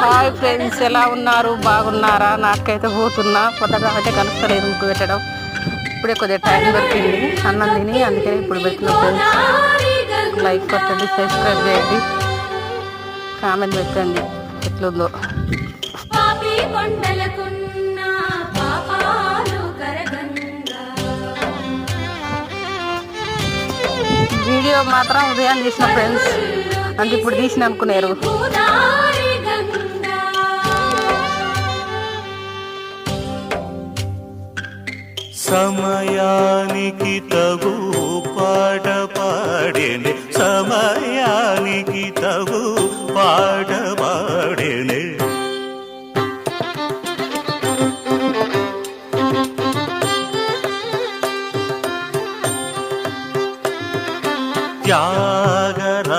Hi friends, ఎలా ఉన్నారు? బాగున్నారా? నాకైతే పోతున్నా కొత్తగా అయితే కలుస్తలేదు ముక్కు పెట్టడం. ఇప్పుడే కొద్దిగా టైం దొరికింది అన్నం తిని, అందుకని ఇప్పుడు పెట్టిన ఫ్రెండ్స్. లైక్ కొట్టండి, సబ్స్క్రైబ్ చేయండి, కామెంట్ పెట్టండి ఎట్లుందో. వీడియో మాత్రం ఉదయం తీసిన ఫ్రెండ్స్, అంటే ఇప్పుడు తీసిన అనుకున్నారు. సమయానికి తగు పాట పాడేనే, సమయానికి తగు పాట